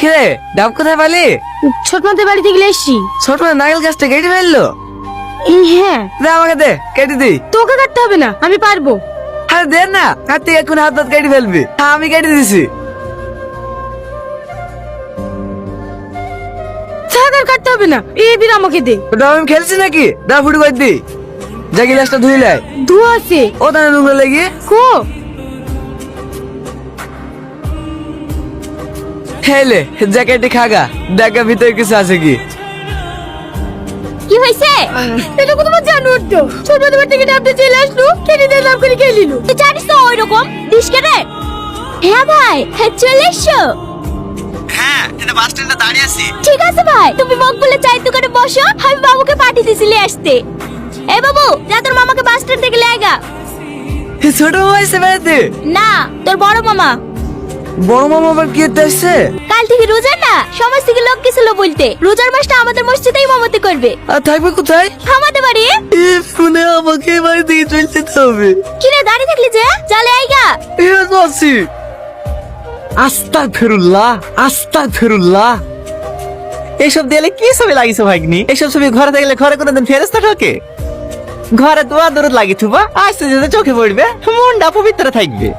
কে ডাব কোথায় পালি? ছোট মাদের বাড়িতে গেলে এসছি। ছোট মায়ের নারকেল গাছটা কেটে ফেললো। হ্যাঁ, দে আমাকে দে, কেটে দিই। তোকে কাটতে হবে না, আমি পারবো। আরে দে না, কাটতে এখন হাত হাত কেটে ফেলবি। হ্যাঁ আমি কেটে দিছি। থাক, আর কাটতে হবে না, এই দিন আমাকে দে। ওটা আমি খেলছি নাকি? দা ফুটু করে দি। যা গিলাসটা ধুই লাই। ধোয়া আছে। ও দানা নোংরা লেগে। কো হেলে জ্যাকেটে খাগা, দেখা ভিতরে কিছু আছে কি? কি হয়েছে? এটা কত বড় জানোয়ার তো। ছোট মাদের বাড়ি থেকে ডাবতে চলে আসলো, কেটে দিয়ে লাভ করে খেয়ে নিল। তুই জানিস তো ওই রকম ডিশ কেটে। হ্যাঁ ভাই, হ্যাঁ চলে এসো। হ্যাঁ, এটা বাস স্ট্যান্ডে দাঁড়িয়ে আছি। ঠিক আছে ভাই, তুমি মগ বলে চায়ের দোকানে বসো, আমি বাবুকে পাঠিয়ে দিয়েছি আসতে। এই বাবু, যা তোর মামাকে বাস স্ট্যান্ড থেকে লেগা। ছোট মামা এসে বেড়াতে? না, তোর বড় মামা। বড় মামা আবার কি করতে আসছে? কাল থেকে রোজা না, সমাজ থেকে লোক গেছিল বলতে রোজার মাসটা আমাদের মসজিদেই মামাতে করবে। আর থাকবে কোথায়? আমাদের বাড়ি। শুনে আমাকে বাড়ি থেকে চলে যেতে হবে। কিরে দাঁড়িয়ে থাকলি যে, চলে আইগা। আছি। আস্তাগফিরুল্লাহ, আস্তাগফিরুল্লাহ। এইসব দিলে কি ছবি লাগিয়েছো ভাগ্নি? এইসব ছবি ঘরে থাকলে ঘরে কোনোদিন ফেরেস্তা ঢোকে? ঘরে দোয়া দরদ লাগি থুবা, আসতে যেতে চোখে পড়বে, মনটা পবিত্র থাকবে।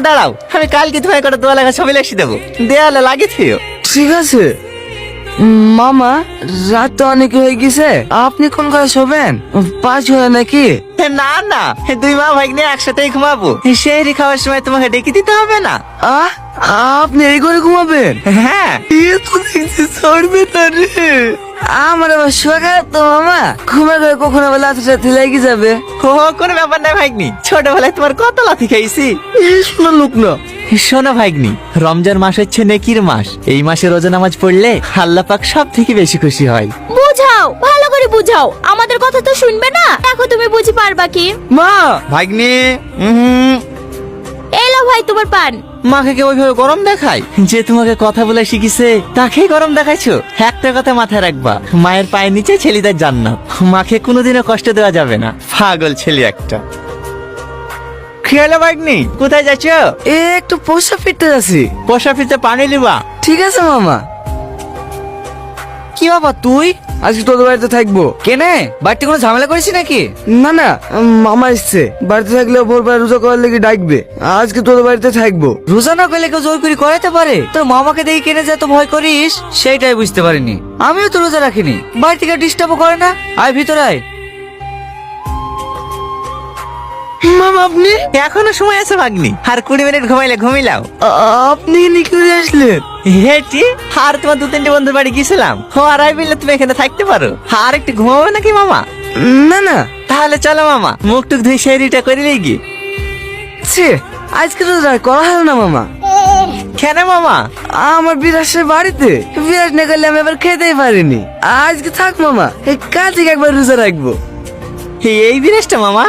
দাঁড়াও, আমি কালকে তোমায় করে দোয়া লাগা ছবি লেখি দেবো, দেয়ালে লাগিয়ে থিও। ঠিক আছে। মামা, রাত তো অনেক হয়ে গেছে, আপনি কোন ঘরে শোবেন? পাঁচ ঘরে নাকি? না না, দুই মা ভাগ্নে একসাথেই ঘুমাবো। সেই খাওয়ার সময় তোমাকে ডেকে দিতে হবে না। আহ, আপনি এই ঘরে ঘুমাবেন? হ্যাঁ, এ তো দেখছি সরবে না রে। আমার আবার শোয়া তো মামা, ঘুমে ঘরে কখনো আবার লাথি টাথি লেগে যাবে। ও কোনো ব্যাপার না ভাগ্নি, ছোটবেলায় তোমার কত লাথি খাইছি। শোনা লোক না। শোনো ভাগ্নি, রমজান মাস হচ্ছে নেকির মাস। এই মাসে রোজা নামাজ পড়লে আল্লাহ পাক সব থেকে বেশি খুশি হয়। বুঝাও, ভালো করে বুঝাও, আমাদের কথা তো শুনবে না। দেখো তুমি বুঝি পারবা কি? মা, ভাগ্নি, এলো ভাই তোমার পান। মাকে কে ওইভাবে গরম দেখায়? যে তোমাকে কথা বলে শিখিছে তাকেই গরম দেখাইছো? একটা কথা মাথায় রাখবা, মায়ের পায়ের নিচে ছেলেদের জান্নাত। মাকে কোনোদিনও কষ্ট দেওয়া যাবে না। পাগল ছেলে একটা। খেয়াল ভাগ্নি, কোথায় যাচ্ছ? এ একটু পোষা ফিরতে যাচ্ছি। পোষা ফিরতে পানি লিবা। ঠিক আছে মামা। কি বাবা তুই? আজকে তোদের বাড়িতে থাকবো। কেনে বাড়িতে কোনো ঝামেলা করেছি নাকি? না না, মামা এসছে, বাড়িতে থাকলে ভোরবেলা রোজা করার লেগে ডাকবে। আজকে তোদের বাড়িতে থাকবো। রোজা না করলে কেউ জোর করে করাতে পারে? তোর মামাকে দেখে কেনে যে এত ভয় করিস, সেইটাই বুঝতে পারিনি। আমিও তো রোজা রাখিনি, বাড়ি থেকে ডিস্টার্বও করে না। আয় ভিতরে আয়। মামা আপনি? এখনো সময় আছে ভাগ্নি, আর 20 মিনিট ঘুমাইলে ঘুমিলাও। আপনি এখানে কি করে আসলেন? হেটি, আর তোমার 2-3টে বন্ধুর বাড়ি গেছিলাম। ও আর আই বললে তুমি এখানে থাকতে পারো। আর একটু ঘুমাবে নাকি মামা? না না, তাহলে চলো মামা, মুখ টুক ধুই সেরিটা করে গিয়ে। ছে আজকে তো আর করা হলো না মামা। কেন মামা? আমার বিরাট সে বাড়িতে, বিরাট না করলে আমি আবার খেতেই পারিনি। আজকে থাক মামা, কাল থেকে একবার রোজা রাখবো। এই বিরেশটা মামা?